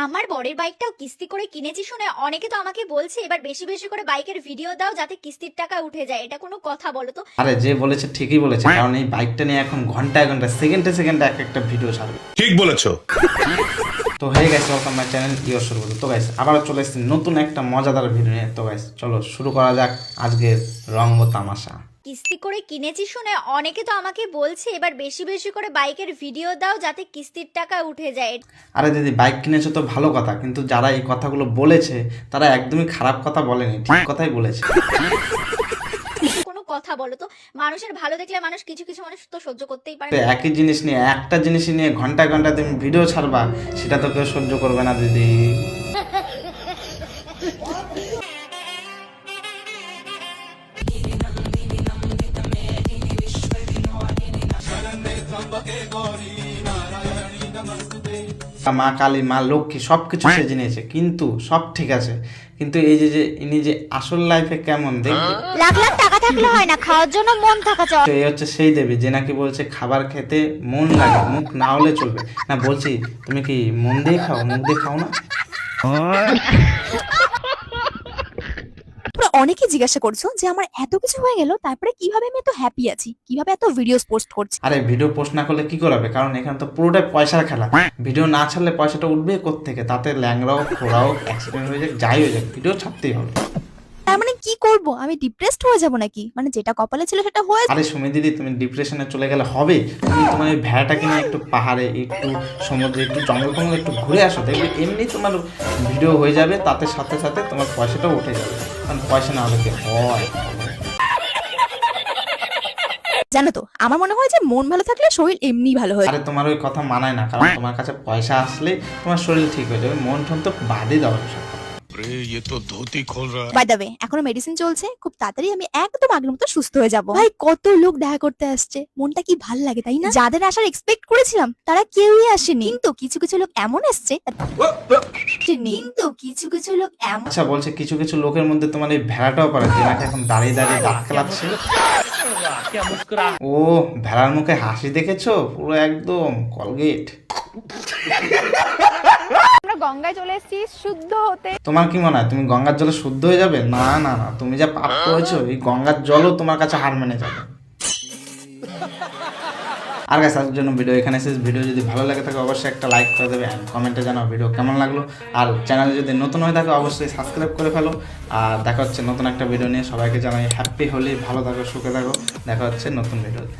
আমার বরের বাইকটাও কিস্তি করে কিনেছি শুনে অনেকে তো আমাকে বলছে এবার বেশি বেশি করে বাইকের ভিডিও দাও যাতে কিস্তির টাকা উঠে যায়। এটা কোনো কথা বলো তো? আরে যে বলেছে ঠিকই বলেছে, কারণ এই বাইকটা নিয়ে এখন ঘন্টায় ঘন্টা সেকেন্ডে সেকেন্ডে এক একটা ভিডিও ছাড়বে। ঠিক বলেছো। তো হয়ে গেছে ওয়েলকাম মাই চ্যানেল ইয়োর শুরু। তো গাইস আবারও চলে এসেছি নতুন একটা মজাদার ভিডিও নিয়ে। তো গাইস চলো শুরু করা যাক আজকের রঙ্গ তামাশা। কিস্তি করে কিনেছি শুনে অনেকে তো আমাকে বলছে এবার বেশি বেশি করে বাইকের ভিডিও দাও যাতে কিস্তির টাকা উঠে যায়। আরে দিদি বাইক কিনেছো তো ভালো কথা, কিন্তু যারা এই কথাগুলো বলেছে তারা একদমই খারাপ কথা বলেনি, ঠিক কথাই বলেছে। কোনো কথা বলো তো? মানুষের ভালো দেখলে মানুষ কিছু কিছু মানুষ তো সহ্য করতেই পারে তো না। একই জিনিস নিয়ে একটা জিনিস নিয়ে ঘন্টায় ঘন্টা তুমি ভিডিও ছাড়বা, সেটা তো কেউ সহ্য করবে না দিদি। মা কালী মা লক্ষ্মী সবকিছু সেজে নিয়েছে, কিন্তু সব ঠিক আছে, কিন্তু এই যে যে ইনি যে আসল লাইফে কেমন দেখবে। লাখ লাখ টাকা থাকলে হয় না, খাওয়ার জন্য মন থাকা চাই। তো এই হচ্ছে সেই দেবী যে নাকি বলছে খাবার খেতে মন লাগে, মুখ না হলে চলবে না। বলছি তুমি কি মন দিয়ে খাও, মুখ দিয়ে খাও না? তোমরা অনেকে জিজ্ঞাসা করছো যে আমার এত কিছু হয়ে গেল তারপরে কিভাবে আমি এত হ্যাপি আছি, কিভাবে এত ভিডিওস পোস্ট করছি। আরে ভিডিও পোস্ট না করলে কি করাবে, কারণ এখানে তো পুরোটাই পয়সার খেলা। ভিডিও না ছাড়লে পয়সাটা উঠবে কোত্থেকে? তাতে ল্যাংড়া হোক, খোড়া হোক, অ্যাক্সিডেন্ট হয়ে যাক, যাই হয়ে যাক, ভিডিও ছাড়তেই হবে। তার মানে কি করব, আমি ডিপ্রেসড হয়ে যাব নাকি? মানে যেটা কপালে ছিল সেটা হয়ে আরে সুমি দিদি তুমি ডিপ্রেশনে চলে গেলে হবে? তুমি তোমার এই ভ্যাটাকে নিয়ে একটু পাহাড়ে, একটু সমুদ্রে, একটু জঙ্গল টঙ্গল একটু ঘুরে আসো, দেখবে এমনি তোমার ভিডিও হয়ে যাবে, তাতে সাথে সাথে তোমার পয়সাটাও উঠে যাবে। কারণ পয়সা না হলে কি হয়? জানো তো, আমার মনে হয় যে মন ভালো থাকলে শরীর এমনি ভালো হয়। আরে তোমার ওই কথা মানায় না, কারণ তোমার কাছে পয়সা আসলে তোমার শরীর ঠিক হয়ে যাবে, মন টন তো বাদই দাও সব। ये तो धोती खोल रहा है। বাই দ্য ওয়ে, এখনো মেডিসিন চলছে, খুব তাড়াতাড়ি আমি একদম আগের মতো সুস্থ হয়ে যাব। ভাই কত লোক দেখা করতে আসছে, মনটা কি ভাল লাগে তাই না? যাদের আসার এক্সপেক্ট করেছিলাম তারা কেউই আসেনি, কিন্তু কিছু কিছু লোক এমন এসছে আচ্ছা বলছে কিছু কিছু লোকের মধ্যে তোমার এই ভেড়াটাও পারে, যে নাকি এখন দাঁড়িয়ে দাঁড়িয়ে দাঁত খেলাচ্ছে। ও ভেড়ার মুখে হাসি দেখেছো, পুরো একদম কলগেট। আমরা গঙ্গায় চলে এসেছি শুদ্ধ হতে। তোমার কি মনে হয় তুমি গঙ্গার জলে শুদ্ধ হয়ে যাবে? না না না, তুমি যা পাপ করেছো এই গঙ্গার জলও তোমার কাছে হার মেনে যাবে। আর গাইস আজকের জন্য ভিডিও এখানে শেষ। ভিডিও যদি ভালো লাগে থাকে অবশ্যই একটা লাইক করে দেবে, কমেন্টে জানাও ভিডিও কেমন লাগলো। আর চ্যানেলে যদি নতুন হয়ে থাকে অবশ্যই সাবস্ক্রাইব করে ফেলো। আর দেখা হচ্ছে নতুন একটা ভিডিও নিয়ে। সবাইকে জানাই হ্যাপি হোলি, ভালো থাকো, সুখে থাকো। দেখা হচ্ছে নতুন ভিডিওতে।